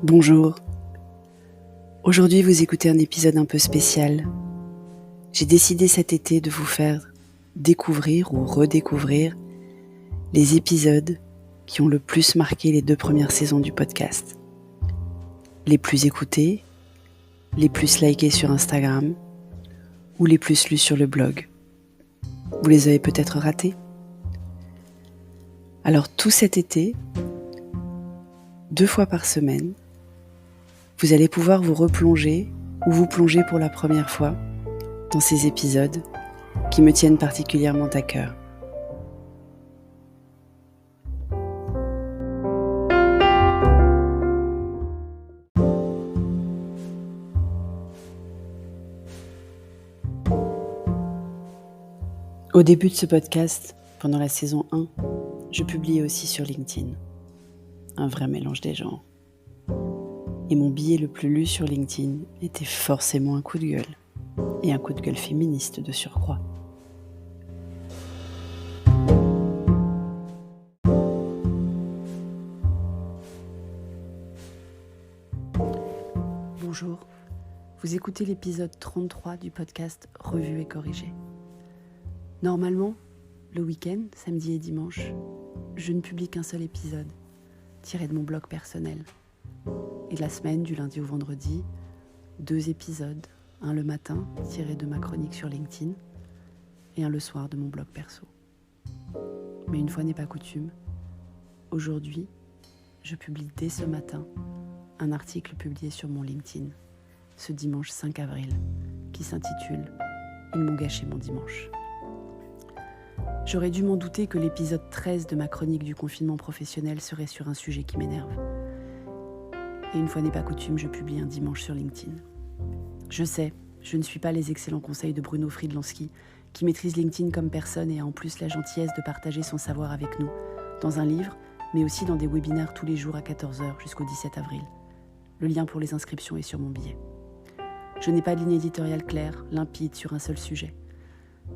Bonjour. Aujourd'hui, vous écoutez un épisode un peu spécial. J'ai décidé cet été de vous faire découvrir ou redécouvrir les épisodes qui ont le plus marqué les 2 premières saisons du podcast. Les plus écoutés, les plus likés sur Instagram ou les plus lus sur le blog. Vous les avez peut-être ratés. Alors tout cet été, 2 fois par semaine, vous allez pouvoir vous replonger ou vous plonger pour la première fois dans ces épisodes qui me tiennent particulièrement à cœur. Au début de ce podcast, pendant la saison 1, je publiais aussi sur LinkedIn. Un vrai mélange des genres. Et mon billet le plus lu sur LinkedIn était forcément un coup de gueule. Et un coup de gueule féministe de surcroît. Bonjour, vous écoutez l'épisode 33 du podcast Revu et corrigé. Normalement, le week-end, samedi et dimanche, je ne publie qu'un seul épisode, tiré de mon blog personnel. Et la semaine, du lundi au vendredi, 2 épisodes, un le matin, tiré de ma chronique sur LinkedIn, et un le soir de mon blog perso. Mais une fois n'est pas coutume, aujourd'hui, je publie dès ce matin un article publié sur mon LinkedIn, ce dimanche 5 avril, qui s'intitule « Ils m'ont gâché mon dimanche ». J'aurais dû m'en douter que l'épisode 13 de ma chronique du confinement professionnel serait sur un sujet qui m'énerve. Et une fois n'est pas coutume, je publie un dimanche sur LinkedIn. Je sais, je ne suis pas les excellents conseils de Bruno Friedlansky, qui maîtrise LinkedIn comme personne et a en plus la gentillesse de partager son savoir avec nous, dans un livre, mais aussi dans des webinaires tous les jours à 14h jusqu'au 17 avril. Le lien pour les inscriptions est sur mon billet. Je n'ai pas de ligne éditoriale claire, limpide sur un seul sujet.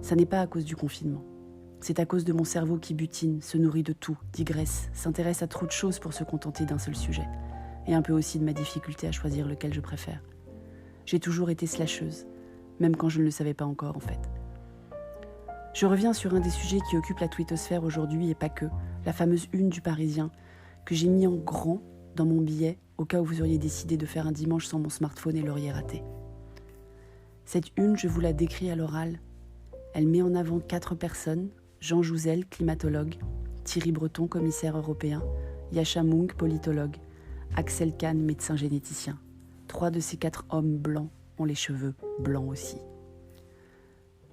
Ça n'est pas à cause du confinement. C'est à cause de mon cerveau qui butine, se nourrit de tout, digresse, s'intéresse à trop de choses pour se contenter d'un seul sujet. Et un peu aussi de ma difficulté à choisir lequel je préfère. J'ai toujours été slasheuse, même quand je ne le savais pas encore en fait. Je reviens sur un des sujets qui occupe la twittosphère aujourd'hui et pas que, la fameuse une du Parisien, que j'ai mis en grand dans mon billet au cas où vous auriez décidé de faire un dimanche sans mon smartphone et l'auriez raté. Cette une, je vous la décris à l'oral. Elle met en avant 4 personnes, Jean Jouzel, climatologue, Thierry Breton, commissaire européen, Yascha Mounk, politologue, Axel Kahn, médecin généticien. 3 de ces 4 hommes blancs ont les cheveux blancs aussi.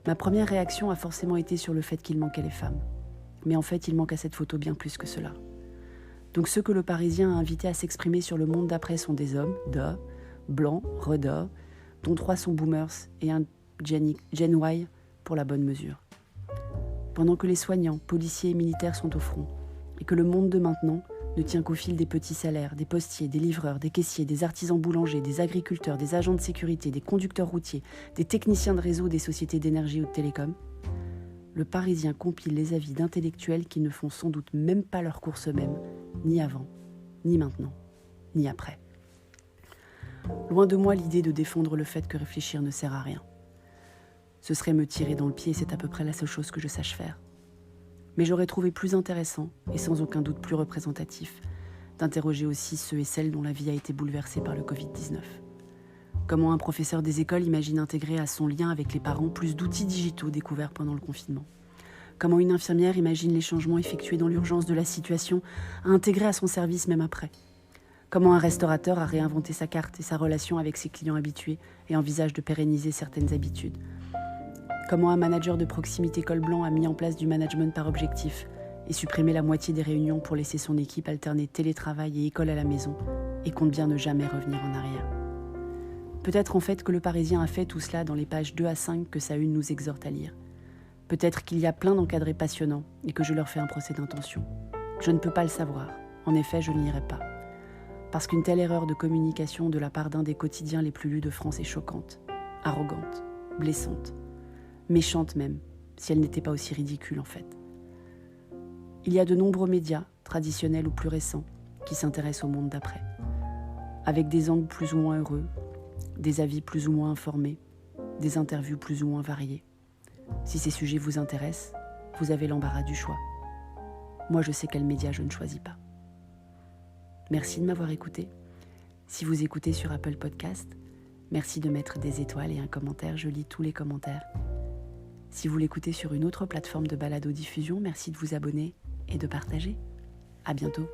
Ma première réaction a forcément été sur le fait qu'il manquait les femmes. Mais en fait, il manque à cette photo bien plus que cela. Donc ceux que le Parisien a invités à s'exprimer sur le monde d'après sont des hommes, blancs, dont 3 sont boomers et un Gen Y pour la bonne mesure. Pendant que les soignants, policiers et militaires sont au front, et que le monde de maintenant ne tient qu'au fil des petits salaires, des postiers, des livreurs, des caissiers, des artisans boulangers, des agriculteurs, des agents de sécurité, des conducteurs routiers, des techniciens de réseau des sociétés d'énergie ou de télécom, le Parisien compile les avis d'intellectuels qui ne font sans doute même pas leur course eux-mêmes, ni avant, ni maintenant, ni après. Loin de moi l'idée de défendre le fait que réfléchir ne sert à rien. Ce serait me tirer dans le pied et c'est à peu près la seule chose que je sache faire. Mais j'aurais trouvé plus intéressant, et sans aucun doute plus représentatif, d'interroger aussi ceux et celles dont la vie a été bouleversée par le Covid-19. Comment un professeur des écoles imagine intégrer à son lien avec les parents plus d'outils digitaux découverts pendant le confinement. Comment une infirmière imagine les changements effectués dans l'urgence de la situation à intégrer à son service même après. Comment un restaurateur a réinventé sa carte et sa relation avec ses clients habitués et envisage de pérenniser certaines habitudes. Comment un manager de proximité col blanc a mis en place du management par objectif et supprimé la moitié des réunions pour laisser son équipe alterner télétravail et école à la maison et compte bien ne jamais revenir en arrière. Peut-être en fait que le Parisien a fait tout cela dans les pages 2 à 5 que sa une nous exhorte à lire. Peut-être qu'il y a plein d'encadrés passionnants et que je leur fais un procès d'intention. Je ne peux pas le savoir. En effet, je ne lirai pas. Parce qu'une telle erreur de communication de la part d'un des quotidiens les plus lus de France est choquante, arrogante, blessante. Méchante même, si elle n'était pas aussi ridicule en fait. Il y a de nombreux médias, traditionnels ou plus récents, qui s'intéressent au monde d'après. avec des angles plus ou moins heureux, des avis plus ou moins informés, des interviews plus ou moins variées. Si ces sujets vous intéressent, vous avez l'embarras du choix. Moi, je sais quel média je ne choisis pas. Merci de m'avoir écouté. Si vous écoutez sur Apple Podcast, merci de mettre des étoiles et un commentaire, je lis tous les commentaires. Si vous l'écoutez sur une autre plateforme de balado-diffusion, merci de vous abonner et de partager. À bientôt.